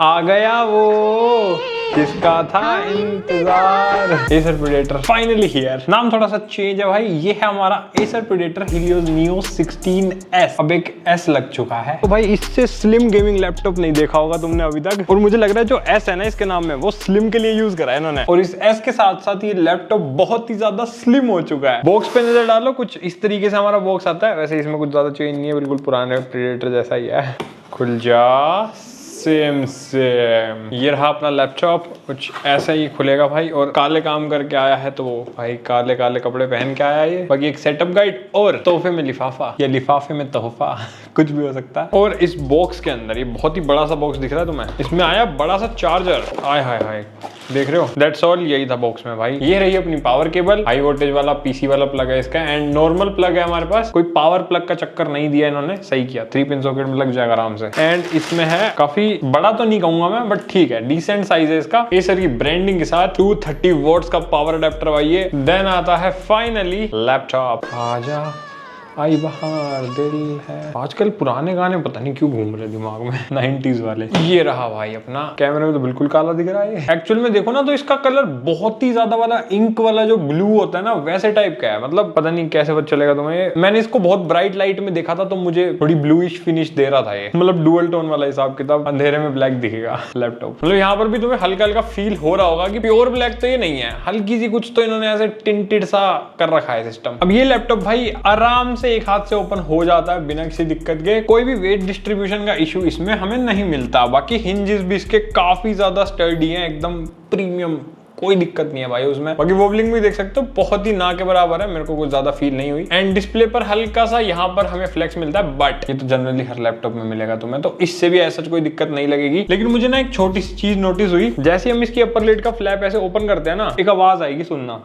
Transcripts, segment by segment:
आ गया वो किसका था इंतजार। Acer predator finally here. नाम थोड़ा सा चेंज है भाई, ये है हमारा Acer predator Helios neo 16S। अब एक S लग चुका है। तो भाई इससे स्लिम गेमिंग लैपटॉप नहीं देखा होगा तुमने अभी तक, और मुझे लग रहा है जो S है ना इसके नाम में वो स्लिम के लिए यूज करा है इन्होंने। और इस S के साथ साथ ये लैपटॉप बहुत ही ज्यादा स्लिम हो चुका है। बॉक्स पे नजर डालो, कुछ इस तरीके से हमारा बॉक्स आता है। वैसे इसमें कुछ ज्यादा चेंज नहीं है, बिल्कुल पुराने प्रेडेटर जैसा ही है। खुल जा, सेम ये रहा अपना लैपटॉप, कुछ ऐसा ही खुलेगा भाई। और काले काम करके आया है तो भाई काले काले कपड़े पहन के आया है ये। बाकी एक सेटअप गाइड और तोहफे में लिफाफा या लिफाफे में तोहफा कुछ भी हो सकता है। और इस बॉक्स के अंदर ये बहुत ही बड़ा सा बॉक्स दिख रहा है तुम्हें, इसमें आया बड़ा सा चार्जर। आय हाय हाय, देख रहे हो, दैट्स ऑल, यही था बॉक्स में भाई। ये रही अपनी पावर केबल, हाई वोल्टेज वाला पीसी वाला प्लग है इसका, एंड नॉर्मल प्लग है हमारे पास। कोई पावर प्लग का चक्कर नहीं दिया इन्होंने, सही किया, 3 पिन सॉकेट में लग जाएगा आराम से। एंड इसमें है, काफी बड़ा तो नहीं कहूंगा मैं, बट ठीक है, डिसेंट साइज है इसका। एसर की ब्रांडिंग के साथ 230 वॉट्स का पावर अडेप्टर भाई ये। देन आता है फाइनली लैपटॉप। आजा आई बहार दिल है। आजकल पुराने गाने पता नहीं क्यों घूम रहे दिमाग में, 90s वाले। ये रहा भाई अपना, कैमरे में तो बिल्कुल काला दिख रहा है। एक्चुअल में देखो ना तो इसका कलर बहुत ही ज्यादा वाला इंक वाला जो ब्लू होता है ना वैसे टाइप का है। मतलब पता नहीं कैसे पता चलेगा तुम्हें। मैंने इसको बहुत ब्राइट लाइट में देखा था तो मुझे थोड़ी ब्लूइश फिनिश दे रहा था ये, मतलब डुअल टोन वाला हिसाब किताब। अंधेरे में ब्लैक दिखेगा लैपटॉप। मतलब यहाँ पर भी तुम्हें हल्का हल्का फील हो रहा होगा कि प्योर ब्लैक तो ये नहीं है, हल्की सी कुछ तो इन्होंने ऐसे टिंटेड सा कर रखा है सिस्टम। अब ये लैपटॉप भाई आराम से एक हाथ से ओपन हो जाता है बिना किसी दिक्कत के। कोई भी वेट डिस्ट्रीब्यूशन का इशू इसमें हमें नहीं मिलता। बाकी हिंजेस भी इसके काफी ज्यादा स्टर्डी हैं, एकदम प्रीमियम, कोई दिक्कत नहीं है भाई उसमें। बाकी वोबलिंग भी देख सकते हो, बहुत ही ना के बराबर है, मेरे को कुछ ज्यादा फील नहीं हुई। एंड डिस्प्ले पर हल्का सा यहाँ पर हमें फ्लेक्स मिलता है, बट ये तो जनरली हर लैपटॉप में मिलेगा तुम्हें, तो इससे भी ऐसा कोई दिक्कत नहीं लगेगी। लेकिन मुझे ना एक छोटी सी चीज नोटिस हुई, जैसे हम इसकी अपर लिड का फ्लैप ऐसे ओपन करते हैं ना, एक आवाज आएगी, सुनना।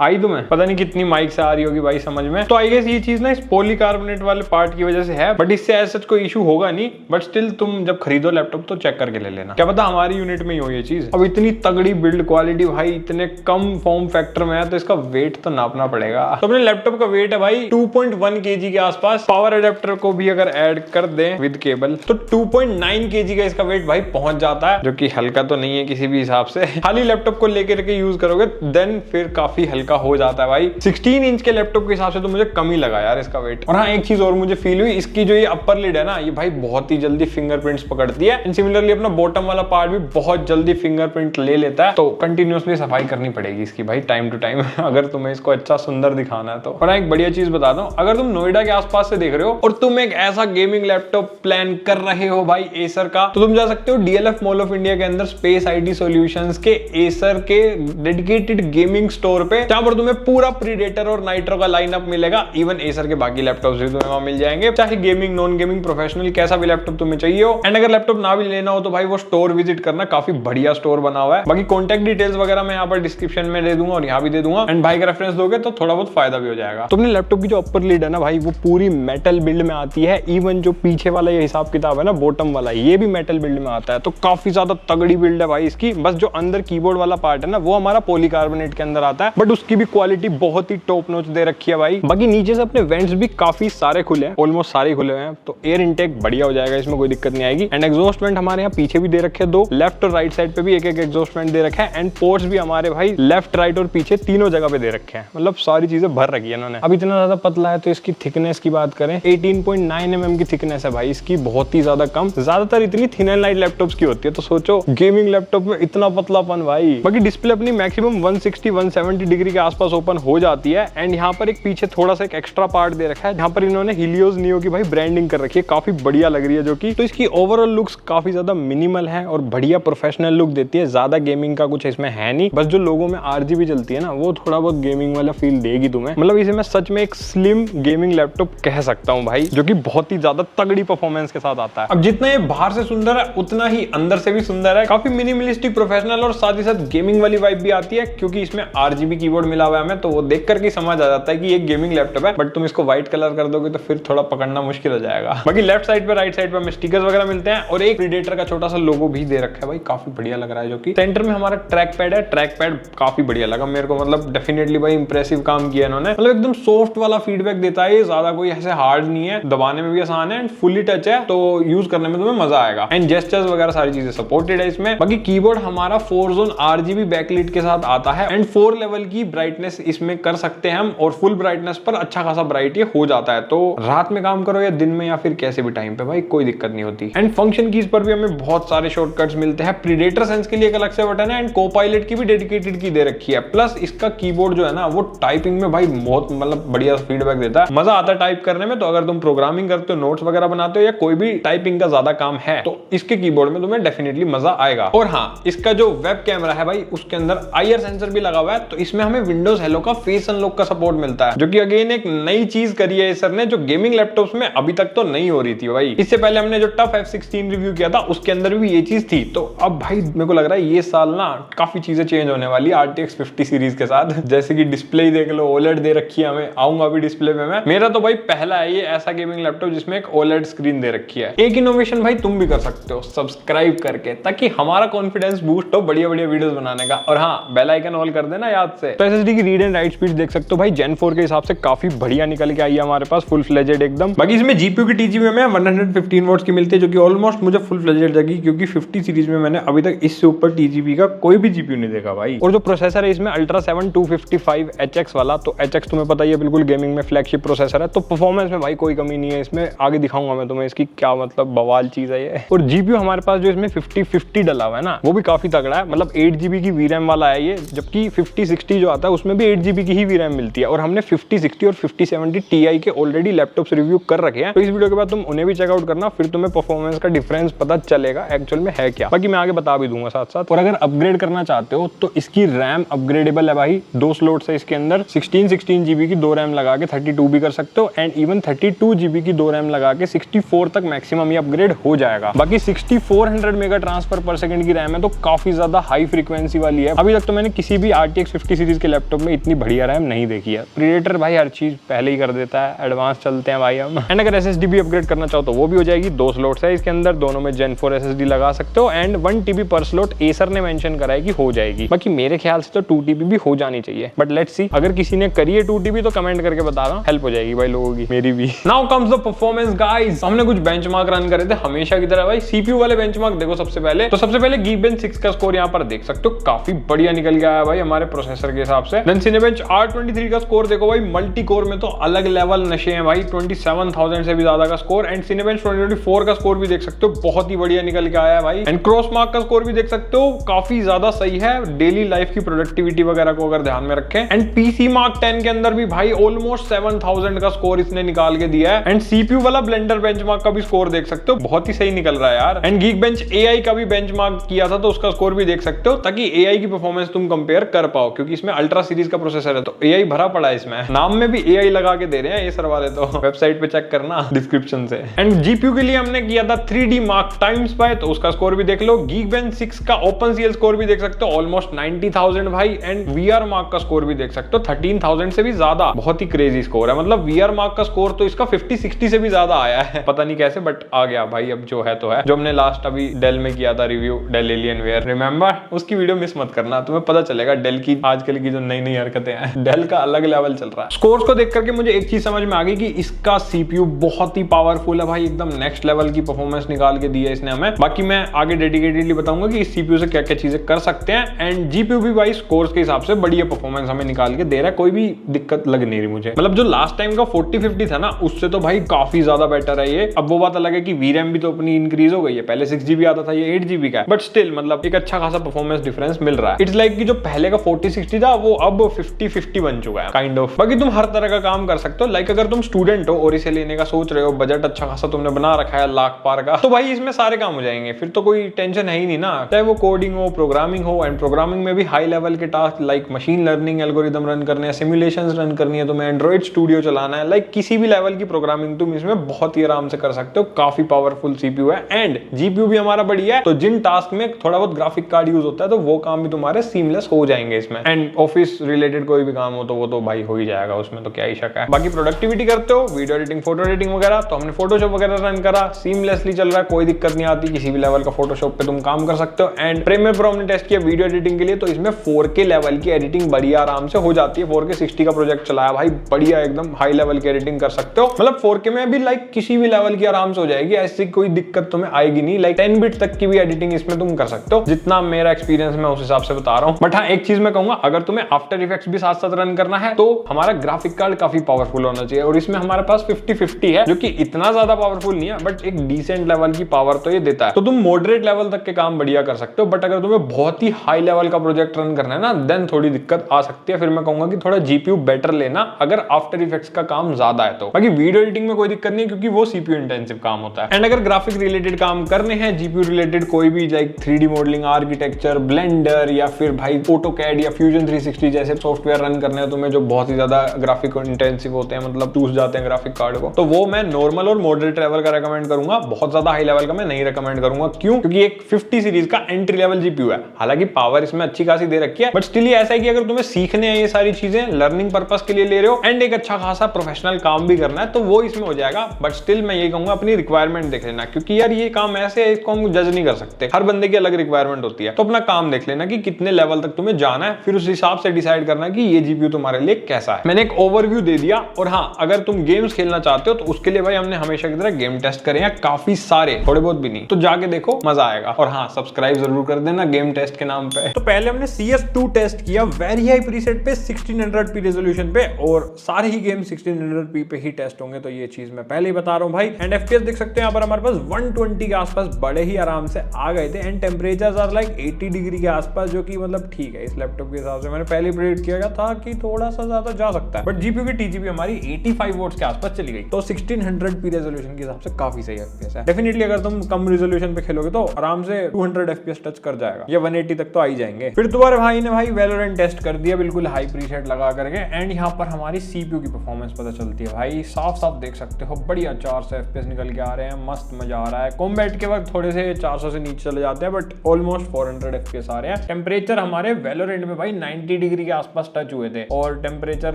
आई तुम्हें? पता नहीं कितनी माइक से आ रही होगी भाई समझ में। तो आई गेस ये चीज ना इस पॉलीकार्बोनेट वाले पार्ट की वजह से है, बट इससे ऐसा कोई इशू होगा नहीं। बट स्टिल तुम जब खरीदो लैपटॉप तो चेक करके ले लेना, क्या पता हमारी यूनिट में ही हो ये चीज। अब इतनी तगड़ी बिल्ड क्वालिटी भाई, इतने कम फॉर्म फैक्टर में है, तो इसका वेट तो नापना पड़ेगा। तो अपने लैपटॉप का वेट है भाई 2.1 kg के आसपास। पावर अडेप्टर को भी अगर ऐड कर दे विद केबल तो 2.9 kg का इसका वेट भाई पहुंच जाता है, जो कि हल्का तो नहीं है किसी भी हिसाब से। खाली लैपटॉप को लेकर के यूज करोगे देन फिर काफी हल्का हो जाता है भाई। 16 इंच के लैपटॉप के हिसाब से तो मुझे कम ही लगा यार इसका वेट। और हाँ, एक चीज और मुझे फील हुई, इसकी जो ये अपर लिड है ना, ये भाई बहुत ही जल्दी फिंगरप्रिंट्स पकड़ती है। एंड सिमिलरली अपना बॉटम वाला पार्ट भी बहुत जल्दी फिंगरप्रिंट ले लेता है, तो कंटिन्यूअसली सफाई करनी पड़ेगी इसकी भाई टाइम टू टाइम अगर तुम्हें इसको अच्छा सुंदर दिखाना है तो। और एक बढ़िया चीज बता दूं, अगर तुम नोएडा के आसपास से देख रहे हो और तुम एक ऐसा गेमिंग लैपटॉप प्लान कर रहे हो भाई एसर का, तो तुम जा सकते हो DLF मॉल ऑफ इंडिया के अंदर स्पेस IT सॉल्यूशंस के एसर के डेडिकेटेड गेमिंग स्टोर पे, जहां पर तुम्हें पूरा प्रीडेटर और नाइट्रो का लाइनअप मिलेगा। इवन एसर के बाकी लैपटॉप्स भी तुम्हें वहां मिल जाएंगे, चाहे गेमिंग नॉन गेमिंग प्रोफेशनल कैसा भी लैपटॉप तुम्हें चाहिए हो। एंड अगर लैपटॉप ना भी लेना हो तो भाई वो स्टोर विजिट करना, काफी बढ़िया स्टोर बना हुआ है। बाकी कॉन्टैक्ट डिटेल्स वगैरह मैं यहाँ पर डिस्क्रिप्शन में दे दूंगा और यहाँ भी दे दूंगा। एंड भाई का रेफरेंस दोगे तो थोड़ा बहुत फायदा भी हो जाएगा। तो अपने लैपटॉप की जो अपर लिड है ना भाई, वो पूरी मेटल बिल्ड में आती है। इवन जो पीछे वाला ये हिसाब किताब है ना, बॉटम वाला, ये भी मेटल बिल्ड में आता है, तो काफी ज्यादा तगड़ी बिल्ड है भाई इसकी। बस जो अंदर कीबोर्ड वाला पार्ट है ना, वो हमारा पॉलीकार्बोनेट के अंदर आता है, बट उसकी भी क्वालिटी बहुत ही टॉप नॉच दे रखी है भाई। बाकी नीचे से अपने वेंट्स भी काफी सारे खुले हैं, ऑलमोस्ट सारे खुले हुए हैं, तो एयर इनटेक बढ़िया हो जाएगा, इसमें कोई दिक्कत नहीं आएगी। एंड एग्जॉस्ट वेंट हमारे यहाँ पीछे भी दे रखे हैं, 2 लेफ्ट और राइट साइड पे भी एक एक एग्जॉस्ट वेंट दे रखा है। एंड पोर्ट्स भी हमारे भाई लेफ्ट राइट और पीछे तीनों जगह पे दे रखे हैं, मतलब सारी चीजें भर रखी है इन्होंने। अब इतना ज्यादा पतला है तो इसकी थिकनेस की बात करें, 18.9 mm की थिकनेस है भाई इसकी, बहुत ही ज्यादा कम। ज्यादातर इतनी थिन एंड लाइट लैपटॉप्स की होती है, तो सोचो गेमिंग लैपटॉप में इतना पतलापन भाई। बाकी डिस्प्ले अपनी मैक्सिमम 160-170 डिग्री के आसपास ओपन हो जाती है। एंड यहाँ पर एक पीछे थोड़ा सा एक एक्स्ट्रा पार्ट दे रखा है, जहाँ पर इन्होंने हीलियोस नियो की भाई ब्रांडिंग कर रखी है, काफी बढ़िया लग रही है जो कि। तो इसकी ओवरऑल लुक्स काफी ज्यादा मिनिमल है और बढ़िया प्रोफेशनल लुक देती है। ज्यादा गेमिंग का कुछ इसमें है नहीं, बस जो लोगों में RGB चलती है ना, वो थोड़ा बहुत गेमिंग वाला फील देगी तुम्हें। मतलब इसे मैं सच में एक स्लिम गेमिंग लैपटॉप कह सकता हूँ भाई, जो कि बहुत ही ज्यादा तगड़ी परफॉर्मेंस के साथ आता है। अब जितना ये बाहर से सुंदर है उतना ही अंदर से भी सुंदर है, काफी मिनिमलिस्टिक प्रोफेशनल और साथ ही साथ गेमिंग वाली वाइब भी आती है, क्योंकि इसमें RGB कीबोर्ड मिला हुआ है हमें, तो वो देख करके समझ आ जाता है कि ये गेमिंग लैपटॉप है। बट तुम इसको व्हाइट कलर कर दोगे तो फिर थोड़ा पकड़ना मुश्किल हो जाएगा। बाकी लेफ्ट साइड पे राइट साइड पे हमें स्टिकर्स वगैरह मिलते हैं और एक प्रीडेटर का छोटा सा लोगो भी दे रखा है भाई, काफी बढ़िया लग रहा है। जो कि सेंटर में हमारा ट्रैक पैड है, ट्रैक पैड काफी बढ़िया लगा मेरे को, मतलब डेफिनेटली भाई इंप्रेसिव काम किया इन्होंने, मतलब एकदम सॉफ्ट वाला फीडबैक देता है, ज्यादा कोई ऐसे हार्ड नहीं है, दबाने में भी आसान है एंड फुली टच है, तो यूज करने में तुम्हें मजा आएगा। एंड जेस्चर्स वगैरह सारी चीजें सपोर्टेड है इसमें। बाकी कीबोर्ड हमारा 4 जोन RGB बैकलाइट के साथ आता है एंड 4 लेवल की ब्राइटनेस इसमें कर सकते हैं हम, और फुल ब्राइटनेस पर अच्छा खासा ब्राइट ये हो जाता है, तो रात में काम करो या दिन में या फिर कैसे भी टाइम पे भाई कोई दिक्कत नहीं होती। एंड फंक्शन कीज पर भी हमें बहुत सारे शॉर्टकट्स मिलते हैं। प्रीडेटर सेंस के लिए एक अलग से बटन है एंड कोपायलट की भी डेडिकेटेड की दे रखी है। प्लस इसका कीबोर्ड जो है ना वो टाइपिंग में भाई बहुत मतलब बढ़िया फीडबैक देता है, मजा आता है टाइप करने में। तो अगर तुम प्रोग्रामिंग करते हो, नोट्स वगैरह बनाते हो या कोई भी टाइपिंग का ज्यादा काम है, तो इसके कीबोर्ड में तुम्हें डेफिनेटली मजा आएगा। और हाँ, इसका जो वेब कैमरा है भाई उसके अंदर IR सेंसर भी लगा हुआ है, तो इसमें हमें विंडोज हेलो का फेस अनलॉक का सपोर्ट मिलता है, जो कि अगेन एक नई चीज करी है सर ने, जो गेमिंग लैपटॉप्स में अभी तक तो नहीं हो रही थी भाई। इससे पहले हमने जो टफ F16 रिव्यू किया था उसके अंदर भी ये चीज थी। तो अब भाई मेरे को लग रहा है ये साल ना काफी चीजें चेंज होने वाली है RTX 50 सीरीज के साथ, जैसे कि डिस्प्ले देख लो, OLED दे रखी है हमें, आऊंगा अभी डिस्प्ले में मैं। मेरा तो भाई पहला है ये ऐसा गेमिंग लैपटॉप जिसमें एक OLED स्क्रीन दे रखी है। एक इनोवेशन भाई तुम भी कर सकते हो सब्सक्राइब करके, ताकि हमारा कॉन्फिडेंस बूस्ट हो बढ़िया बढ़िया वीडियोस बनाने का। और हाँ, बेल आइकन ऑल कर देना याद से। तो SSD की रीड एंड राइट स्पीड देख सकते हो भाई, Gen 4 के हिसाब से काफी बढ़िया निकल के आई है हमारे पास, फुल फ्लेजेड एकदम। बाकी इसमें GPU की TGB में 115 वॉट्स की मिलती है, जो कि ऑलमोस्ट मुझे फुल फ्लेजेड लगी, क्योंकि 50 सीरीज में मैंने अभी तक इससे ऊपर TGB का कोई भी GPU नहीं देखा भाई। और जो प्रोसेसर है इसमें Ultra 7 255 HX वाला, तो HX तुम्हें पता ही है बिल्कुल गेमिंग में फ्लैगशिप प्रोसेसर है, तो परफॉर्मेंस में भाई कोई कमी नहीं है इसमें। आगे दिखाऊंगा मैं तुम्हें इसकी क्या मतलब बवाल चीज है ये। और GPU हमारे पास जो इसमें 5050 डला हुआ है ना, वो भी काफी तगड़ा है, मतलब 8GB की VRAM वाला है ये, जबकि 5060 जो आता है उसमें भी 8GB की ही VRAM मिलती है। और हमने 5060 और 5070 Ti के ऑलरेडी लैपटॉप्स रिव्यू कर रखे हैं, तो इस वीडियो के बाद तुम उन्हें भी चेकआउट करना, फिर तुम्हें परफॉर्मेंस का डिफरेंस पता चलेगा एक्चुअल में है क्या। बाकी मैं आगे बता भी दूंगा साथ साथ। और अगर अपग्रेड करना चाहते हो तो इसकी रैम अपग्रेडेबल है भाई, 2 स्लॉट्स है इसके अंदर, 16 GB की 2 रैम लगा के 32 भी कर सकते हो, एंड इवन 32 GB की 2 रैम लगा के 64 तक मैक्सिमम ये अपग्रेड हो जाएगा। बाकी 6400 मेगा ट्रांसफर पर सेकंड की रैम है, तो काफी ज्यादा हाई फ्रीक्वेंसी वाली है। अभी तक तो मैंने किसी भी RTX 50 सीरीज के लैपटॉप में इतनी बढ़िया रैम नहीं देखी है। प्रीडेटर भाई हर चीज पहले ही कर देता है, एडवांस चलते हैं भाई हम। एंड अगर SSD भी अपग्रेड करना चाहो तो वो भी हो जाएगी, 2 स्लॉट्स है इसके अंदर, दोनों में Gen 4 SSD लगा सकते हो, एंड 1 TB पर स्लॉट एसर ने मेंशन करा है कि हो जाएगी। बाकी मेरे ख्याल से तो 2 TB भी हो जानी चाहिए, बट लेट्स सी, अगर किसी ने करी है 2 TB तो कमेंट करके बताना, हेल्प हो जाएगी भाई लोगों की, मेरी भी। Now comes the performance guys. हमने कुछ बेंचमार्क रन करे थे हमेशा की तरह भाई। CPU वाले बेंचमार्क देखो सबसे पहले, तो सबसे पहले Geekbench 6 का स्कोर यहाँ पर देख सकते हो, काफी बढ़िया निकल के आया भाई हमारे प्रोसेसर के हिसाब से। देन Cinebench R23 का स्कोर देखो भाई, मल्टी कोर में तो अलग लेवल नशे हैं भाई, 27,000 से भी ज्यादा का स्कोर। एंड Cinebench 2024 का स्कोर भी देख सकते हो, बहुत ही बढ़िया निकल के आया है भाई। एंड क्रॉसमार्क का स्कोर भी देख सकते हो, काफी ज्यादा सही है, डेली लाइफ की प्रोडक्टिविटी वगैरह को अगर ध्यान में रखें। एंड PC Mark 10 के अंदर भी भाई ऑलमोस्ट 7,000 का स्कोर इसने निकाल के दिया है। एंड CPU वाला ब्लेंडर बेंचमार्क का भी स्कोर देख सकते हो, बहुत ही सही निकल रहा है यार। एंड Geekbench AI का भी बेंचमार्क किया था, तो उसका स्कोर भी देख सकते हो, ताकि AI की परफॉर्मेंस तुम कंपेयर कर पाओ, क्योंकि इसमें अल्ट्रा सीरीज का प्रोसेसर है, तो AI भरा पड़ा है इसमें, नाम में भी AI लगा के दे रहे हैं ये सर वाले, तो वेबसाइट पे चेक करना डिस्क्रिप्शन से। एंड GPU के लिए हमने किया था 3D Mark टाइम्स बाय, तो उसका स्कोर भी देख लो। Geekbench 6 का OpenCL स्कोर भी देख सकते हो, ऑलमोस्ट 90,000 भाई। एंड VR Mark का स्कोर भी देख सकते हो, 13,000 से भी ज्यादा, बहुत ही क्रेजी स्कोर है। मतलब VR Mark का स्कोर तो इसका 50-60 से भी ज्यादा आया है, पता नहीं कैसे, बट आ गया भाई, अब जो है तो है। जो हमने लास्ट अभी डेल में किया था रिव्यू, डेल एलियनवेयर, रिमेंबर, उसकी वीडियो मिस मत करना, तुम्हें पता चलेगा डेल की आजकल की जो नई नई हरकतें हैं, डेल का अलग लेवल चल रहा है। स्कोर्स को देख करके मुझे एक चीज समझ में आ गई कि इसका CPU बहुत ही पावरफुल है भाई, एकदम नेक्स्ट लेवल की परफॉर्मेंस निकाल के दी है इसने हमें। बाकी मैं आगे डेडिकेटेडली बताऊंगा कि इस CPU से क्या क्या चीजें कर सकते हैं। एंड GPU भी भाई स्कोर्स के हिसाब से बढ़िया परफॉर्मेंस हमें निकाल के दे रहा है, कोई भी दिक्कत लग नहीं रही मुझे। मतलब जो लास्ट टाइम का 4050 था ना, उससे तो भाई काफी ज्यादा बेटर है ये। अब वो बात अलग है कि VRAM भी तो अपनी इंक्रीज हो गई है, पहले 6GB आता था, ये 8GB का है, बट स्टिल मतलब एक अच्छा खासा परफॉर्मेंस डिफरेंस मिल रहा है। इट्स लाइक कि जो पहले का 4060 था वो अब 5050 बन चुका है काइंड ऑफ। बाकी तुम हर तरह का काम कर सकते हो, लाइक अगर तुम स्टूडेंट हो और इसे लेने का सोच रहे हो, बजट अच्छा खासा तुमने बना रखा है लाख पार का, तो भाई इसमें सारे काम हो जाएंगे, फिर तो कोई टेंशन है ही नहीं ना, चाहे वो कोडिंग हो, प्रोग्रामिंग हो। एंड प्रोग्रामिंग में भी हाई लेवल के task like machine learning algorithm run करने हैं, सिमुलेशंस रन करनी है, तुम्हें एंड्रॉइड स्टूडियो चलाना है, लाइक किसी भी लेवल की प्रोग्रामिंग तुम इसमें बहुत ही आराम से कर सकते हो। काफी पावरफुल CPU है एंड GPU भी हमारा बढ़िया है, तो जिन टास्क में थोड़ा बहुत ग्राफिक कार्ड यूज होता है तो वो काम भी तुम्हारे सीमलेस हो जाएंगे इसमें। एंड ऑफिस रिलेटेड कोई भी काम हो तो वो तो भाई हो ही जाएगा, उसमें तो क्या ही शक है। बाकी प्रोडक्टिविटी करते हो, वीडियो एडिटिंग, फोटो एडिटिंग वगैरह, तो हमने फोटोशॉप वगैरह रन करा, सीमलेसली चल रहा है, कोई दिक्कत नहीं आती, किसी भी लेवल का फोटोशॉप पे तुम काम कर सकते हो। एंड प्रीमियर प्रो हमने टेस्ट किया वीडियो एडिटिंग के लिए, तो इसमें 4K लेवल की एडिटिंग बढ़िया आराम से हो जाती है। 4K 60 का प्रोजेक्ट चलाया भाई, बढ़िया एकदम हाई लेवल की एडिटिंग कर सकते हो। मतलब 4K में भी लाइक किसी भी लेवल की आराम से हो जाएगी, ऐसी कोई दिक्कत तुम्हें आएगी नहीं। लाइक 10 बिट तक की भी एडिटिंग इसमें तुम कर सकते हो, जितना मेरा एक्सपीरियंस मैं उस हिसाब से बता रहा हूँ। बट हाँ, एक चीज मैं कहूंगा, अगर तुम्हें आफ्टर इफेक्ट्स भी साथ साथ रन करना है तो हमारा ग्राफिक कार्ड काफी पावरफुल होना चाहिए, और इसमें हमारे पास 50-50 है, जो कि इतना ज्यादा पावरफुल नहीं है, बट एक डिसेंट लेवल की पावर तो ये देता है। तो तुम मॉडरेट लेवल तक के काम बढ़िया कर सकते हो। बट अगर तुम्हें बहुत ही हाई लेवल का प्रोजेक्ट रन करना है ना, देन थोड़ी दिक्कत आ सकती है। फिर मैं कहूंगा कि थोड़ा जीपीयू बेटर लेना, अगर आफ्टर इफेक्ट्स का काम ज्यादा है तो। बाकी वीडियो एडिटिंग में कोई दिक्कत नहीं है, क्योंकि वो सीपीयू इंटेंसिव काम होता है। एंड अगर ग्राफिक रिलेटेड काम करने हैं, जीपीयू रिलेटेड कोई भी, like 3D modelling, architecture, blender, या फिर भाई ऑटोकैड या फ्यूजन 360 जैसे सॉफ्टवेयर रन करने हैं तुम्हें, जो बहुत ही ज्यादा ग्राफिक इंटेंसिव होते हैं, मतलब टूट जाते हैं ग्राफिक कार्ड को, तो वो मैं नॉर्मल और मॉडरेट लेवल का रेकमेंड करूंगा। बहुत ज्यादा हाई लेवल का मैं नहीं रेकमेंड करूंगा। क्यों? क्योंकि एक 50 सीरीज का एंट्री लेवल जीपीयू है, हालांकि पावर इसमें अच्छी खासी दे रखी है, बट स्टिल ऐसा है कि अगर तुम्हें सीखने हैं ये सारी चीजें, लर्निंग पर्पस के लिए ले रहे हो, एंड एक अच्छा खासा प्रोफेशनल काम भी करना है, तो वो इसमें हो जाएगा। बट स्टिल मैं ये कहूंगा अपनी रिक्वायरमेंट देख लेना, क्योंकि यार ये काम ऐसे है, इसको हम जज नहीं कर सकते, हर बंदे की अलग रिक्वायरमेंट होती है। तो अपना काम देख लेना कि कितने लेवल तक तुम्हें जाना है, फिर उस हिसाब से डिसाइड करना कि ये जीपीयू तुम्हारे लिए कैसा है। मैंने एक ओवरव्यू दे दिया। और हाँ, अगर तुम गेम्स खेलना चाहते हो तो उसके लिए भाई हमने हमेशा की तरह गेम टेस्ट करे हैं, काफी सारे, थोड़े बहुत भी नहीं, तो जाके देखो, मजा आएगा। और हाँ, सब्सक्राइब जरूर कर देना गेम टेस्ट के नाम पे। तो पहले हमने CS2 टेस्ट किया वेरी हाई प्रीसेट पे 1600p रेजोल्यूशन पे, और सारे ही गेम 1600p पे ही टेस्ट होंगे, तो ये चीज मैं पहले ही बता रहा हूँ भाई। एंड FPS देख सकते हैं यहाँ पर हमारे पास 120 के आसपास बड़े ही आराम से आ गए थे। And temperatures are like 80 degree के आसपास, जो कि मतलब ठीक है इस लैपटॉप के हिसाब से। मैंने पहले प्रेडिक्ट किया था कि थोड़ा सा ज्यादा जा सकता है, बट जीपीयू की टीजीपी हमारी 85 वॉट्स के आसपास चली गई, तो 1600p रेजोल्यूशन के हिसाब से काफी सही FPS है। डेफिनेटली अगर तुम कम रेजोल्यूशन पे खेलोगे तो आराम से 200 FPS टच कर जाएगा, या 180 तक तो आ ही जाएंगे। फिर तुम्हारे भाई ने भाई वैलोरेंट टेस्ट कर दिया बिल्कुल हाई प्रीसेट लगा करके, एंड यहाँ पर हमारी सीपीयू की परफॉर्मेंस पता चलती है भाई, साफ साफ देख सकते हो, बढ़िया 400 FPS निकल के आ रहे हैं, मस्त मजा आ रहा है। कॉम्बैट के वक्त थोड़े से 400 से नीचे चले जाते हैं, बट ऑलमोस्ट 400 FPS आ रहे हैं। टेम्परेचर हमारे वैलोरेंट में भाई 90 डिग्री के आसपास टच हुए थे, और टेम्परेचर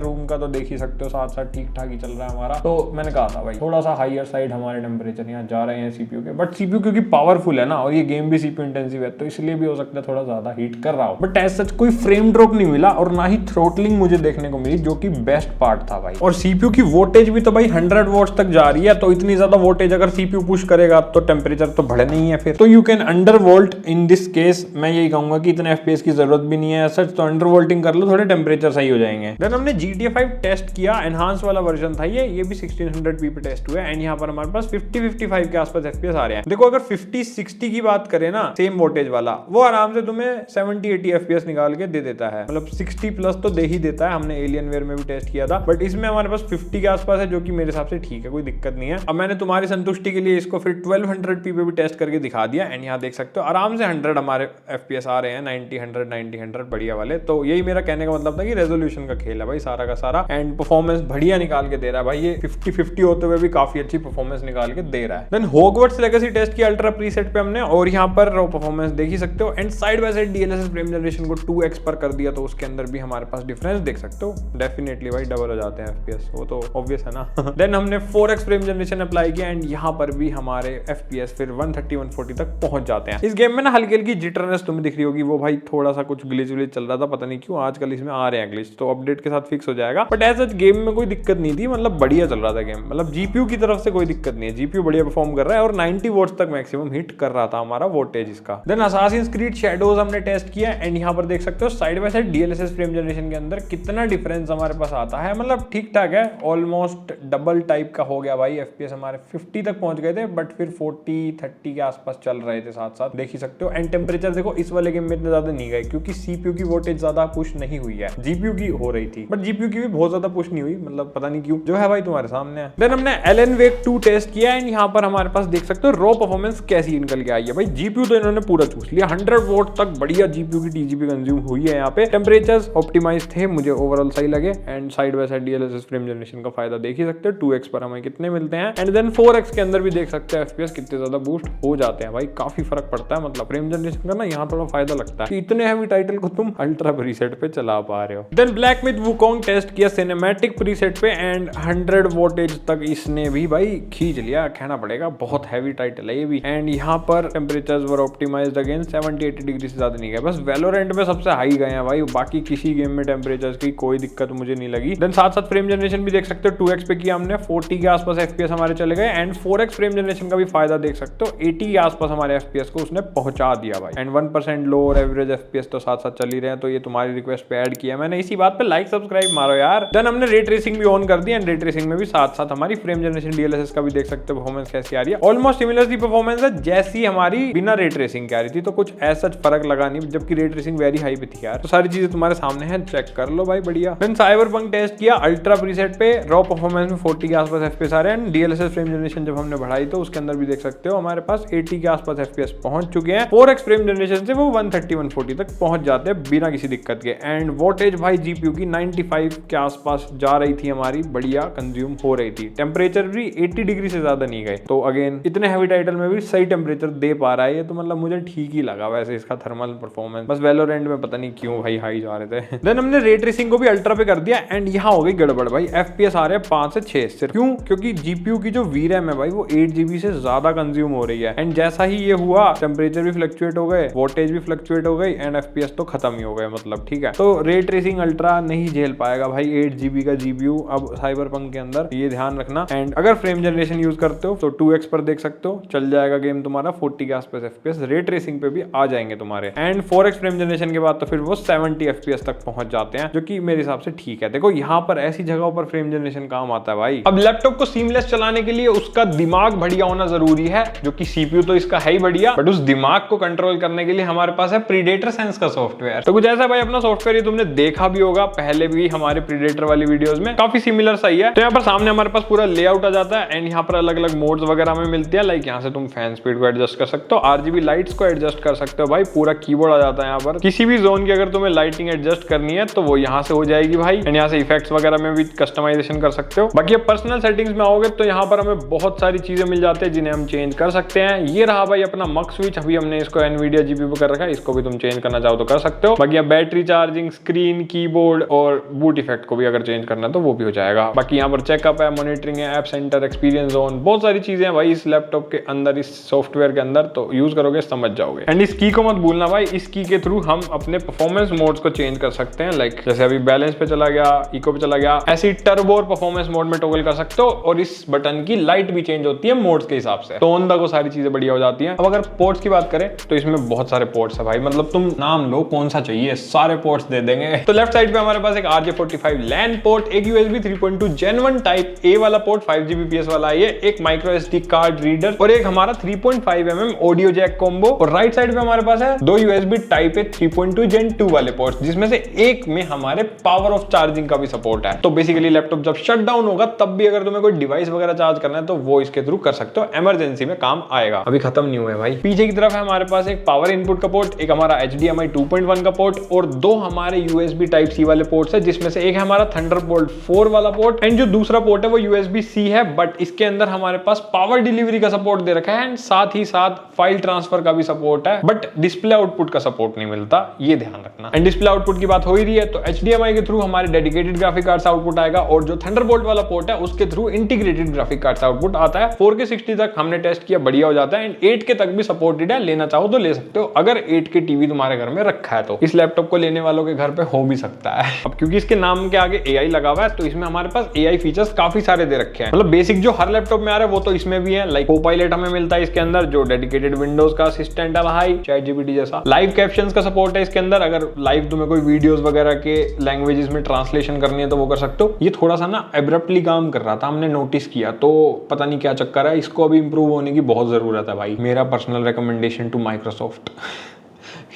रूम का तो देख ही सकते हो, साथ साथ ठीक ठाक ही चल रहा है हमारा। तो मैंने कहा था भाई थोड़ा सा हाईयर साइड हमारे टेम्परेचर यहाँ जा रहे हैं सीपीयू के, बट सीपीयू क्योंकि पावरफुल है ना, और ये गेम भी सीपीयू इंटेंसिव है, तो इसलिए भी हो सकता है थोड़ा ज्यादा हीट कर रहा हो। बट एज सच कोई फ्रेम ड्रॉप नहीं मिला, और ना ही थ्रोटलिंग मुझे देखने को मिली, जो कि बेस्ट पार्ट था भाई। और सीपीयू की वोल्टेज भी तो भाई 100 वोल्ट तक जा रही है, तो इतनी ज्यादा वोल्टेज अगर सीपीयू पुश करेगा तो टेम्परेचर तो बढ़े नहीं है फिर, तो you can under volt in this case. मैं यही कहूंगा कि इतने FPS की जरूरत भी नहीं है सच, तो अंडर वोल्टिंग कर लो, थोड़े टेम्परेचर सही हो जाएंगे। देन हमने GTA 5 टेस्ट किया, एनहांस वाला वर्जन था ये भी 1600p पे टेस्ट हुआ, एंड यहाँ पर हमारे पास 50-55 के आसपास FPS आ रहे हैं। देखो अगर 50-60 की बात करें ना, सेम वोल्टेज वाला, वो आराम से तुम्हें 70-80 FPS निकाल के दे देता है, मतलब 60 प्लस तो दे ही देता है। हमने एलियनवेयर में भी टेस्ट किया था, बट इसमें हमारे पास 50 के आसपास है, जो कि मेरे हिसाब से ठीक है, कोई दिक्कत नहीं है। अब मैंने तुम्हारी संतुष्टि के लिए इसको फिर 1200p पे भी टेस्ट करके दिखा दिया, एंड यहाँ देख सकते हो आराम से 100 हमारे FPS आ रहे हैं, 90-100 बढ़िया वाले। तो यही मेरा कहने का मतलब था कि रेजोल्यूशन का खेल है भाई सारा का सारा, एंड परफॉर्मेंस बढ़िया निकाल के दे रहा है भाई, ये 50-50 होते हुए भी काफी अच्छी परफॉर्मेंस निकाल के दे रहा है। देन हॉगवर्ट्स लेगेसी टेस्ट किया अल्ट्रा प्रीसेट पे हमने, और यहाँ पर रो परफॉर्मेंस देख ही सकते हो, and side by side DLSS frame generation को 2x पर कर दिया, तो उसके अंदर भी हमारे पास डिफरेंस देख सकते हो। डेफिनेटली भाई डबल हो जाते हैं FPS, वो तो ऑब्वियस है ना। देन हमने 4x फ्रेम जनरेशन अप्लाई किया, एंड यहाँ पर भी हमारे FPS फिर 130-140 तक पहुंच जाते हैं। इस गेम में ना हल्की हल्की जिटरनेस तुम्हें दिख रही होगी, वो भाई थोड़ा सा कुछ ग्लिच विलिच चल रहा था, पता नहीं क्यों आजकल इसमें आ रहे हैं ग्लिच, तो अपडेट के साथ फिक्स हो जाएगा। बट एज सच गेम में कोई दिक्कत नहीं थी, मतलब बढ़िया चल रहा था गेम, मतलब जीपीयू की तरफ से कोई दिक्कत नहीं है, जीपीयू बढ़िया परफॉर्म कर रहा है, और 90 वोल्ट तक मैक्सिमम हिट कर रहा था हमारा वोल्टेज इसका। देन असासिन्स क्रीड शैडोज हमने टेस्ट किया, एंड यहाँ पर देख सकते हो side by side DLSS frame generation के अंदर कितना डिफरेंस हमारे पास आता है, मतलब ठीक ठाक है, ऑलमोस्ट डबल टाइप का हो गया भाई। FPS हमारे 50 तक पहुंच गए थे, बट फिर 40-30 के आसपास चल रहे थे साथ साथ, देख ही सकते हो। एंड टेम्परेचर देखो इस वाले गेम में इतने ज्यादा नहीं गए, क्योंकि सीपीयू की वोल्टेज ज्यादा पुश नहीं हुई है, जीपीयू की हो रही थी, बट जीपीयू की भी बहुत ज्यादा पुश नहीं हुई, मतलब पता नहीं क्यों, जो है भाई तुम्हारे सामने है। देन हमने एलन वेक 2 टेस्ट किया, एंड यहाँ पर हमारे पास देख सकते हो रॉ परफॉर्मेंस कैसी निकल के आई है भाई। जीपीयू तो इन्होंने पूरा चूस लिया, 100 वोल्ट तक बढ़िया जीपीयू की टीजीपी कंज्यूम हुई है यहाँ पे। टेम्परेचर्स ऑप्टिमाइज थे, मुझे ओवरऑल सही लगे, and side by side DLSS frame generation का फायदा देख ही सकते हो, 2x पर हमें कितने मिलते हैं, एंड देन 4x के अंदर भी देख सकते हैं FPS कितने ज्यादा बूस्ट हो जाते हैं भाई, काफी फर्क पड़ता है, मतलब फ्रेम जनरेशन का ना यहाँ थोड़ा फायदा लगता है कि इतने हैवी टाइटल को तुम अल्ट्रा प्रीसेट प्रीसेट पे चला पा रहे हो। Then Black Myth Wukong test किया सिनेमैटिक प्रीसेट पे एंड 100 वोल्टेज तक इसने भी भाई खींच लिया, कहना पड़ेगा बहुत हैवी टाइटल है ये भी। एंड यहाँ पर टेम्परेचर्स वर ऑप्टिमाइज्ड अगेन 70-80 डिग्री से ज्यादा नहीं गए, बस वैलोरेंट में सबसे हाई गए हैं भाई, बाकी किसी गेम में टेम्परेचर्स की कोई दिक्कत मुझे नहीं लगी। देन साथ साथ फ्रेम जनरेशन भी देख सकते हो, 2x पे किया हमने, 40 के आसपास FPS हमारे चले गए एंड 4x फ्रेम जनरेशन का भी फायदा देख सकते हो, 80 के आसपास हमारे FPS को उसने पहुंचा दिया भाई। एंड 1% लो और एवरेज FPS तो साथ साथ चल ही रहे हैं, तो ये तुम्हारी रिक्वेस्ट पे ऐड किया मैंने, इसी बात पे लाइक सब्सक्राइब मारो यार। देन हमने रे ट्रेसिंग भी ऑन कर दी एंड रे ट्रेसिंग में भी साथ साथ हमारी फ्रेम जनरेशन DLSS का भी देख सकते हो परफॉर्मेंस कैसी आ रही है, ऑलमोस्ट सिमिलर सी परफॉर्मेंस है जैसी हमारी बिना रे ट्रेसिंग की आ रही थी, तो कुछ ऐसा फर्क लगा नहीं, जबकि रे ट्रेसिंग वेरी हाई पे थी यार। तो सारी चीजें तुम्हारे सामने हैं, चेक कर लो भाई, बढ़िया। देन साइबरपंक टेस्ट किया अल्ट्रा प्रीसेट पे, रॉ परफॉर्मेंस में 40 के आसपास FPS आ रहे हैं, DLSS फ्रेम जनरेशन जब हमने बढ़ाई तो उसके अंदर भी देख सकते हो हमारे पास 80 के आसपास FPS पहुंच चुके हैं, 4x फ्रेम जनरेशन से वो 130-140 तक पहुंच जाते हैं बिना किसी दिक्कत के। एंड वोल्टेज भाई GPU की 95 के आसपास जा रही थी हमारी, बढ़िया कंज्यूम हो रही थी, टेम्परेचर भी 80 डिग्री से ज्यादा नहीं गए, तो अगेन इतने हैवी टाइटल में भी सही टेम्परेचर दे पा रहा है ये, तो मतलब मुझे ठीक ही लगा वैसे इसका थर्मल परफॉर्मेंस, बस वैलोरेंट में पता नहीं क्यों भाई हाई जा रहे थे। देन हमने रे ट्रेसिंग को भी अल्ट्रा पे कर दिया एंड यहाँ हो गई गड़बड़ भाई, FPS आ रहे हैं 5 से 6 सिर्फ, क्यों? क्योंकि GPU की जो VRAM है भाई वो 8 GB से ज्यादा कंज्यूम हो रही है, एंड जैसा ही ये हुआ टेम्परेचर भी फ्लक्चुएट हो गए, वोल्टेज भी फ्लक्चुएट हो गई एंड FPS तो खत्म ही हो गए, मतलब ठीक है। तो रे ट्रेसिंग अल्ट्रा नहीं झेल पाएगा भाई 8 GB का GPU अब साइबरपंक के अंदर, ये ध्यान रखना। एंड अगर फ्रेम जनरेशन यूज करते हो तो 2x पर देख सकते हो चल जाएगा गेम तुम्हारा 40 के आसपास FPS, रे ट्रेसिंग पे भी आ जाएंगे तुम्हारे, एंड 4x फ्रेम जनरेशन के बाद तो फिर वो 70 FPS तक पहुंच जाते हैं, जो कि मेरे हिसाब से ठीक है। देखो यहाँ पर ऐसी जगहों पर फ्रेम जनरेशन काम आता है भाई। अब लैपटॉप को सीमलेस चलाने के लिए उसका दिमाग बढ़िया होना जरूरी है, जो कि CPU तो इसका है ही बढ़िया, बट उस दिमाग को कंट्रोल करने के लिए हमारे पास है प्रीडेटर सेंस का सॉफ्टवेयर। तो कुछ ऐसा भाई अपना सॉफ्टवेयर, ये तुमने देखा भी होगा पहले भी हमारे प्रीडेटर वाली वीडियोस में, काफी सिमिलर सा ही है। तो यहाँ पर सामने हमारे पास पूरा लेआउट आ जाता है एंड यहाँ पर अलग अलग मोड्स वगैरह में मिलती है, लाइक यहाँ से तुम फैन स्पीड को एडजस्ट कर सकते हो, RGB लाइट्स को एडजस्ट कर सकते हो भाई, पूरा कीबोर्ड आ जाता है यहाँ पर। किसी भी जोन की अगर तुम्हें लाइटिंग एडजस्ट करनी है तो वो यहाँ से हो जाएगी भाई, एंड यहाँ से इफेक्ट्स वगैरह में भी कस्टमाइजेशन कर सकते हो। बाकी पर्सनल सेटिंग्स में आओगे तो यहाँ पर हमें बहुत सारी चीजें मिल जाती है जिन्हें हम चेंज कर सकते हैं। ये रहा भाई अपना मक स्विच, अभी हमने इसको NVIDIA GPU पे कर रखा है, इसको भी तुम चेंज करना चाहो तो कर सकते हो। बाकी बैटरी चार्जिंग, स्क्रीन, कीबोर्ड और बूट इफेक्ट को भी अगर चेंज करना है तो वो भी हो जाएगा। बाकी यहाँ पर चेकअप है, मॉनिटरिंग है, ऐप सेंटर, एक्सपीरियंस जोन, बहुत सारी चीजें हैं भाई इस लैपटॉप के अंदर, इस सॉफ्टवेयर के अंदर, तो यूज करोगे समझ जाओगे। एंड इस की को मत भूलना भाई, इस की के थ्रू हम अपने परफॉर्मेंस मोड्स को चेंज कर सकते हैं, लाइक जैसे अभी बैलेंस पे चला गया, इको पे चला गया, ऐसे टर्बो और परफॉर्मेंस मोड में टॉगल कर सकते हो, और इस बटन की लाइट भी चेंज होती है मोड्स के हिसाब से, तो ऑन द गो सारी चीजें बढ़िया हो जाती हैं। अब अगर पोर्ट्स की बात करें तो इसमें बहुत सारे पोर्ट्स है भाई, मतलब तुम नाम लो कौन सा चाहिए, सारे पोर्ट्स दे देंगे। तो लेफ्ट साइड पे हमारे पास एक RJ45 LAN पोर्ट, एक USB 3.2 Gen 1 टाइप A वाला पोर्ट 5GB PS वाला है, एक माइक्रो SD कार्ड रीडर और एक हमारा 3.5mm ऑडियो जैक कॉम्बो, और राइट साइड पे हमारे पास है 2 USB टाइप A 3.2 Gen 2 वाले पोर्ट्स, जिसमें से एक में हमारे पावर ऑफ चार्जिंग का भी सपोर्ट है। तो बेसिकली लैपटॉप जब शट डाउन होगा तब भी अगर तुम्हें कोई डिवाइस वगैरह चार्ज करना है तो वो इसके थ्रू कर सकते हो, इमरजेंसी में काम आएगा। अभी खत्म नहीं हुआ है भाई, पीछे की तरफ है हमारे पास एक पावर इनपुट का पोर्ट, एक हमारा HDMI 2.1 का पोर्ट और 2 हमारे USB टाइप C वाले पोर्ट्स है, जिसमें से एक है हमारा थंडरबोल्ट 4 वाला पोर्ट, एंड जो दूसरा पोर्ट है वो USB-C है, बट इसके अंदर हमारे पास पावर डिलीवरी का सपोर्ट दे रखा है एंड साथ ही साथ फाइल ट्रांसफर का भी सपोर्ट है, बट डिस्प्ले आउटपुट का सपोर्ट नहीं मिलता, ये ध्यान रखना। एंड डिस्प्ले आउटपुट की बात हो ही रही है तो HDMI के थ्रू हमारे डेडिकेटेड ग्राफिक कार्ड आउटपुट आएगा, और जो थंडरबोल्ट वाला पोर्ट है उसके through integrated graphic card output आता है। 4K 60 तक हमने टेस्ट किया, बढ़िया हो जाता है, एंड 8K तक भी सपोर्टेड है, लेना चाहो तो ले सकते हो अगर 8K टीवी तुम्हारे घर में रखा है तो। इस लैपटॉप को लेने वालों के घर पे हो भी सकता है। अब क्योंकि इसके नाम के आगे AI लगा हुआ है तो इसमें हमारे पास AI फीचर्स काफी सारे दे रखे हैं, मतलब बेसिक जो हर लैपटॉप में आ रहा है वो तो इसमें भी है, लाइक कोपायलट हमें मिलता है इसके अंदर, जो डेडिकेटेड विंडोज का असिस्टेंट है भाई, ChatGPT जैसा। लाइव कैप्शंस का सपोर्ट है इसके अंदर, अगर लाइव तुम्हें कोई वीडियोस वगैरह के लैंग्वेजेस में ट्रांसलेशन करनी है तो वो कर सकते हो। ये थोड़ा सा ना एब्रप्टली काम कर रहा था, हमने नोटिस किया, तो पता नहीं क्या चक्कर है, इसको अभी इंप्रूव होने की बहुत जरूरत है भाई। मेरा personal recommendation to Microsoft,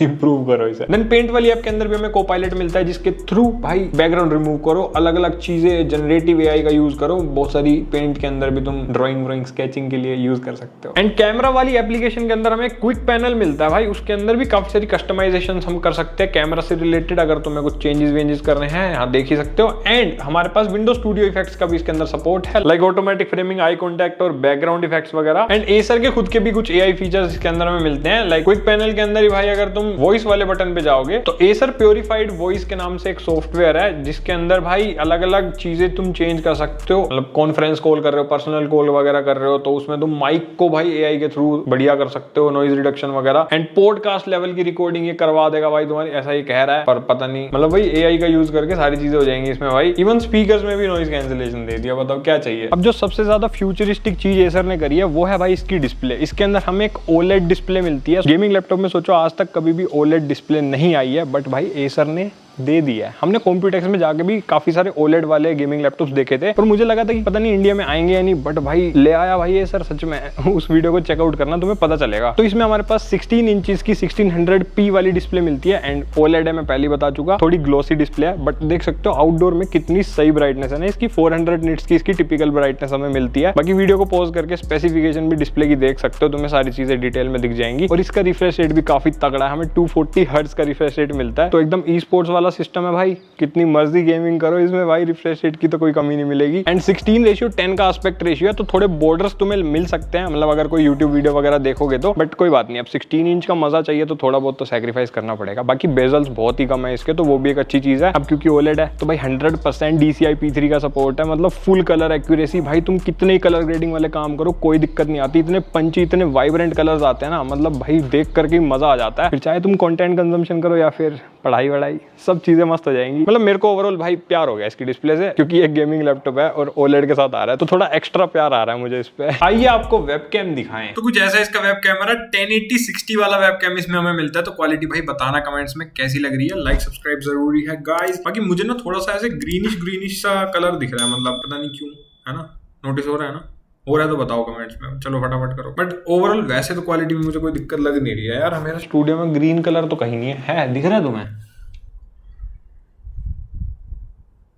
improve करो इसे। देन पेंट वाली ऐप के अंदर भी हमें कोपायलट मिलता है, जिसके थ्रू भाई बैकग्राउंड रिमूव करो, अलग अलग चीजें, जनरेटिव AI का यूज करो, बहुत सारी पेंट के अंदर भी तुम ड्राइंग स्केचिंग के लिए यूज कर सकते हो। एंड कैमरा वाली एप्लीकेशन के अंदर हमें क्विक पैनल मिलता है भाई, उसके अंदर भी काफी सारी कस्टमाइजेशन हम कर सकते हैं कैमरा से रिलेटेड, अगर तुम्हें कुछ चेंजेस वेंजेस करने हैं यहाँ देख ही सकते हो। एंड हमारे पास विंडो स्टूडियो इफेक्ट्स का भी इसके अंदर सपोर्ट है, like automatic framing, eye contact और बैकग्राउंड इफेक्ट्स वगैरह। एंड एसर के खुद के भी कुछ AI फीचर्स इसके अंदर हमें मिलते हैं, लाइक क्विक पैनल के अंदर ही भाई अगर तुम वॉइस वाले बटन पे जाओगे तो एसर प्योरीफाइड वॉइस के नाम से एक सॉफ्टवेयर है जिसके अंदर भाई अलग अलग चीजें तुम चेंज कर सकते हो। मतलब कॉन्फ्रेंस कॉल कर रहे हो, पर्सनल कॉल वगैरह कर रहे हो तो उसमें तुम माइक को भाई एआई के थ्रू बढ़िया कर सकते हो, नॉइज रिडक्शन वगैरह, एंड पॉडकास्ट लेवल की रिकॉर्डिंग ये करवा देगा भाई तुम्हारी, ऐसा ही कह रहा है पर पता नहीं। मतलब भाई एआई का यूज करके सारी चीजें हो जाएंगी इसमें भाई। इवन स्पीकर्स में भी नॉइज कैंसिलेशन दे दिया, बताओ क्या चाहिए। अब जो सबसे ज्यादा फ्यूचरिस्टिक चीज एसर ने करी है वो है भाई इसकी डिस्प्ले। इसके अंदर हमें एक ओलेड डिस्प्ले मिलती है। गेमिंग लैपटॉप में सोचो आज तक कभी भी ओलेड डिस्प्ले नहीं आई है, बट भाई एसर ने दे दिया है। हमने कॉम्प्यूटेक्स में जाके भी काफी सारे ओलेड वाले गेमिंग लैपटॉप्स देखे थे, पर मुझे लगा था कि पता नहीं इंडिया में आएंगे या नहीं, बट भाई ले आया भाई ये सर सच में। उस वीडियो को चेकआउट करना, तुम्हें पता चलेगा। तो इसमें हमारे पास 16 इंचेस की 1600p वाली डिस्प्ले मिलती है एंड ओलेड है, मैं पहले बता चुका। थोड़ी ग्लोसी डिस्प्ले है बट देख सकते हो आउटडोर में कितनी सही ब्राइटनेस है ना इसकी। 400 निट्स की इसकी टिपिकल ब्राइटनेस हमें मिलती है। बाकी वीडियो को पॉज करके स्पेसिफिकेशन भी डिस्प्ले की देख सकते हो, तुम्हें सारी चीजें डिटेल में दिख जाएंगी। और इसका रिफ्रेश रेट भी काफी तगड़ा है, हमें 240 हर्ट्ज का रिफ्रेश रेट मिलता है। तो एकदम ई स्पोर्ट्स वाला सिस्टम है भाई, कितनी मर्जी गेमिंग करो इसमें भाई, रिफ्रेश रेट की तो कोई कमी नहीं मिलेगी। एंड 16:10 का एस्पेक्ट रेशियो है, तो थोड़े बॉर्डर्स तुम्हें मिल सकते हैं, मतलब अगर कोई यूट्यूब वीडियो वगैरह देखोगे तो, बट कोई बात नहीं। अब 16 इंच का मजा चाहिए तो थोड़ा बहुत तो सैक्रिफाइस करना पड़ेगा। बाकी बेजल्स बहुत ही कम है इसके, तो वो भी एक अच्छी चीज है। अब क्योंकि ओलेड है तो भाई 100% DCI P3 का सपोर्ट है, मतलब फुल कलर एक्यूरेसी। भाई तुम कितने ही कलर ग्रेडिंग वाले काम करो कोई दिक्कत नहीं आती। इतने पंची, इतने वाइब्रेंट कलर्स आते हैं ना, मतलब भाई देख करके मजा आ जाता है। फिर चाहे तुम कंटेंट कंजम्पशन करो या फिर पढ़ाई वढ़ाई, सब चीजें मस्त हो जाएंगी। मतलब मेरे को ओवरऑल भाई प्यार हो गया इसकी डिस्प्ले से, क्योंकि एक गेमिंग लैपटॉप है और ओलेड के साथ आ रहा है तो थोड़ा एक्स्ट्रा प्यार आ रहा है मुझे इस पे। आइए आपको वेबकैम दिखाएं। तो कुछ ऐसा इसका वेब कैमरा 1080-60 वाला वेबकैम इसमें हमें मिलता है। तो क्वालिटी भाई बताना कमेंट्स में कैसी लग रही है, लाइक सब्सक्राइब जरूरी है गाइस। बाकी मुझे ना थोड़ा सा ऐसे ग्रीनिश सा कलर दिख रहा है, मतलब पता नहीं क्यों, है ना, नोटिस हो रहा है ना, हो रहा है तो बताओ कमेंट्स में, चलो फटाफट करो। बट ओवरऑल वैसे तो क्वालिटी में मुझे कोई दिक्कत लग नहीं रही है यार। मेरे स्टूडियो में ग्रीन कलर तो कहीं नहीं है, दिख रहा है तुम्हें?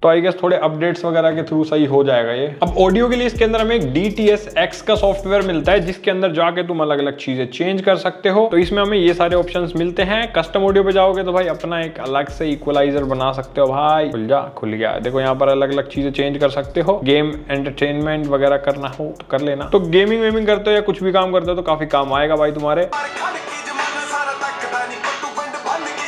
तो आई गेस थोड़े अपडेट्स वगैरह के थ्रू सही हो जाएगा ये। अब ऑडियो के लिए इसके अंदर हमें एक DTS-X का सॉफ्टवेयर मिलता है जिसके अंदर जाके तुम अलग अलग चीजें चेंज कर सकते हो। तो इसमें हमें ये सारे ऑप्शंस मिलते हैं। कस्टम ऑडियो पे जाओगे तो भाई अपना एक अलग से इक्वलाइजर बना सकते हो भाई। खुल गया, देखो यहाँ पर अलग अलग चीजें चेंज कर सकते हो। गेम एंटरटेनमेंट वगैरह करना हो तो कर लेना। तो गेमिंग वेमिंग करते हो या कुछ भी काम करते हो तो काफी काम आएगा भाई तुम्हारे।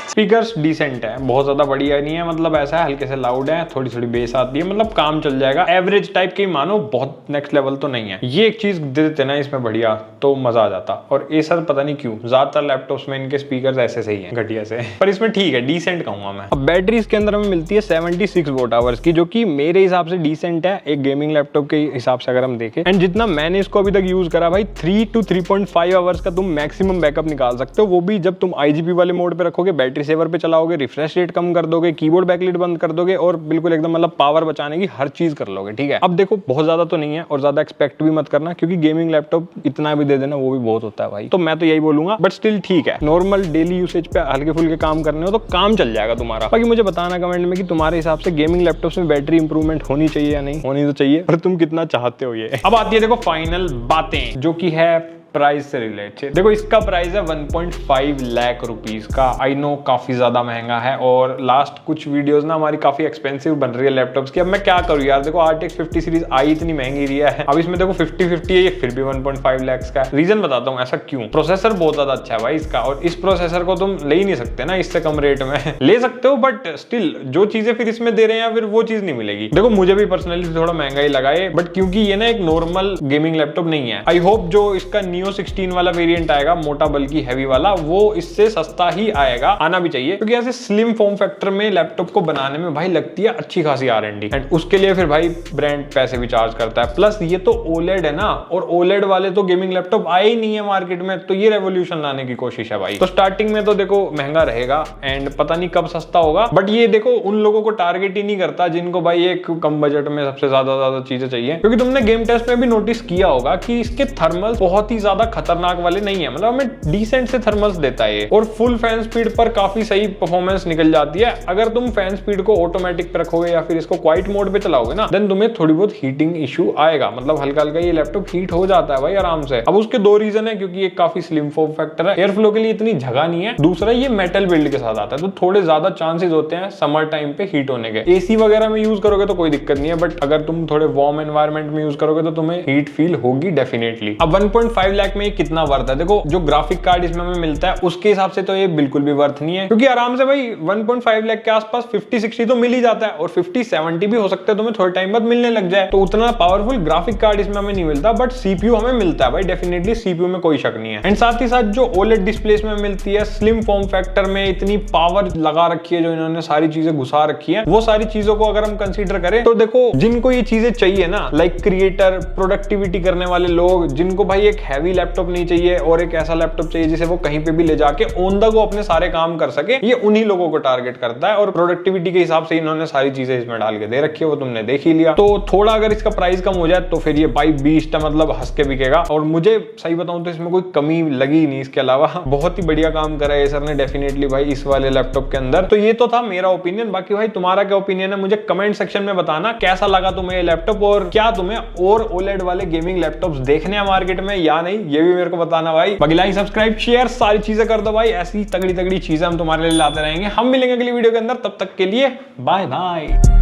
स्पीकर्स डिसेंट है, बहुत ज्यादा बढ़िया नहीं है, मतलब ऐसा है हल्के से लाउड है, थोड़ी थोड़ी बेस आती है, मतलब काम चल जाएगा। एवरेज टाइप के मानो, बहुत नेक्स्ट लेवल तो नहीं है। ये एक चीज दे देते ना इसमें बढ़िया तो मजा आ जाता। और एसर पता नहीं क्यों ज्यादातर लैपटॉप्स में इनके स्पीकर्स ऐसे से ही हैं, घटिया से, पर इसमें ठीक है, डिसेंट कहूंगा मैं। अब बैटरी इसके अंदर हमें मिलती है 76 वोट आवर्स की, जो कि मेरे हिसाब से डिसेंट है एक गेमिंग लैपटॉप के हिसाब से अगर हम देखें। एंड जितना मैंने इसको अभी तक यूज करा भाई 3 to 3.5 आवर्स का तुम मैक्सिमम बैकअप निकाल सकते हो। वो भी जब तुम IGP वाले मोड पे रखोगे, बैटरी सेवर पे चलाओगे, रिफ्रेश रेट कम कर दोगे, कीबोर्ड बैकलाइट बंद कर दोगे और बिल्कुल एकदम मतलब पावर बचाने की हर चीज कर लोगे। ठीक है, अब देखो बहुत ज्यादा तो नहीं है और ज्यादा एक्सपेक्ट भी मत करना, क्योंकि गेमिंग लैपटॉप इतना भी दे देना वो भी बहुत होता है भाई। तो मैं तो यही बोलूंगा, बट स्टिल ठीक है, नॉर्मल डेली यूसेज पे हल्के फुल्के काम करने हो तो काम चल जाएगा तुम्हारा। बाकी मुझे बताना कमेंट में कि तुम्हारे हिसाब से गेमिंग लैपटॉप में बैटरी इंप्रूवमेंट होनी चाहिए या नहीं, होनी तो चाहिए, और तुम कितना चाहते हो ये। अब आती है देखो फाइनल बातें, जो की है प्राइस से रिलेटेड। देखो इसका प्राइस है 1.5 लाख रुपीस का। आई नो काफी ज्यादा महंगा है और लास्ट कुछ वीडियोस ना हमारी काफी एक्सपेंसिव बन रही है लैपटॉप्स की। अब मैं क्या करूँ यार, देखो RTX 50 सीरीज आई इतनी महंगी रही है, अब इसमें देखो 50-50 है, ये फिर भी 1.5 लाख का है। रीजन बताता हूँ ऐसा क्यों। प्रोसेसर बहुत ज्यादा अच्छा है भाई इसका, और इस प्रोसेसर को तुम ले ही नहीं सकते ना इससे कम रेट में। ले सकते हो बट स्टिल जो चीजें फिर इसमें दे रहे हैं फिर वो चीज नहीं मिलेगी। देखो मुझे भी पर्सनली थोड़ा महंगा ही लगा है, बट क्योंकि ये ना एक नॉर्मल गेमिंग लैपटॉप नहीं है। आई होप जो इसका Neo 16 वाला वेरिएंट आएगा, मोटा बल्कि हैवी वाला, वो इससे सस्ता ही आएगा, आना भी चाहिए, क्योंकि ऐसे स्लिम फॉर्म फैक्टर में लैपटॉप को बनाने में भाई लगती है अच्छी खासी R&D, एंड उसके लिए फिर भाई ब्रांड पैसे भी चार्ज करता है। प्लस ये तो OLED है ना, और OLED वाले तो गेमिंग लैपटॉप आए ही नहीं है मार्केट में, तो ये रेवोल्यूशन लाने की कोशिश है भाई। तो स्टार्टिंग में तो देखो महंगा रहेगा एंड पता नहीं कब सस्ता होगा, बट ये देखो उन लोगों को टारगेट ही नहीं करता जिनको भाई एक कम बजट में सबसे ज्यादा चीजें चाहिए। क्योंकि तुमने गेम टेस्ट में भी नोटिस किया होगा कि इसके थर्मल बहुत ही ज्यादा खतरनाक वाले नहीं है, मतलब हमें डिसेंट से थर्मल्स देता है, और फुल फैन स्पीड पर काफी सही परफॉर्मेंस निकल जाती है। अगर तुम फैन स्पीड को ऑटोमेटिक पे रखोगे या फिर इसको क्वाइट मोड पे चलाओगे ना, देन तुम्हें थोड़ी बहुत हीटिंग इशू आएगा, मतलब हल्का हल्का ये लैपटॉप हीट हो जाता है भाई आराम से। अब उसके दो रीजन है, क्योंकि ये काफी स्लिम फॉर्म फैक्टर है, एयर फ्लो के लिए इतनी जगह नहीं है, दूसरा ये मेटल बिल्ड के साथ आता है, तो थोड़े ज्यादा चांसेस होते हैं समर टाइम पे हीट होने के। एसी वगैरह में यूज करोगे तो कोई दिक्कत नहीं है, बट अगर तुम थोड़े वार्म एनवायरमेंट में यूज करोगे तो तुम्हें हीट फील होगी डेफिनेटली। अब 1.5 लाख में कितना वर्थ है? देखो जो ग्राफिक कार्ड इसमें हमें मिलता है उसके हिसाब से तो ये बिल्कुल भी वर्थ नहीं है, क्योंकि आराम से भाई 1.5 लाख के आसपास 50-60 तो मिल ही जाता है, और 50-70 भी हो सकता है तुम्हें थोड़े टाइम बाद मिलने लग जाए। तो उतना पावरफुल ग्राफिक कार्ड इसमें हमें नहीं मिलता, बट सीपीयू हमें मिलता है भाई, डेफिनेटली सीपीयू में कोई शक नहीं है। एंड साथ ही साथ जो ओलेड डिस्प्ले में मिलती है, स्लिम फॉर्म फैक्टर में इतनी पावर लगा रखी है, जो इन्होंने सारी चीजें घुसा रखी है, वो सारी चीजों को अगर हम कंसीडर करें तो देखो जिनको ये चीजें चाहिए ना, लाइक क्रिएटर, प्रोडक्टिविटी करने वाले लोग, जिनको भाई एक हैवी लैपटॉप नहीं चाहिए और एक ऐसा लैपटॉप चाहिए जिसे वो कहीं पे भी ले जाके ऑन द गो अपने सारे काम कर सके, ये उन्हीं लोगों को टारगेट करता है। और प्रोडक्टिविटी के हिसाब से इन्होंने सारी चीजें इसमें डाल के दे रखी है, वो तुमने देख ही लिया। तो थोड़ा अगर इसका प्राइस कम हो जाए तो फिर ये भाई बीस्ट मतलब हंस के बिकेगा। और मुझे सही बताऊं तो इसमें कोई कमी लगी नहीं, इसके अलावा बहुत ही बढ़िया काम करा है सर ने डेफिनेटली भाई इस वाले लैपटॉप के अंदर। तो ये तो था मेरा ओपिनियन, बाकी भाई तुम्हारा क्या ओपिनियन है मुझे कमेंट सेक्शन में बताना, कैसा लगा तुम्हें ये लैपटॉप, और क्या तुम्हें और ओलेड वाले गेमिंग लैपटॉप्स देखने हैं मार्केट में या नहीं, ये भी मेरे को बताना भाई। बाकी लाइक, सब्सक्राइब, शेयर सारी चीजें कर दो भाई, ऐसी तगड़ी तगड़ी चीजें हम तुम्हारे लिए लाते रहेंगे। हम मिलेंगे अगली वीडियो के अंदर, तब तक के लिए बाय बाय।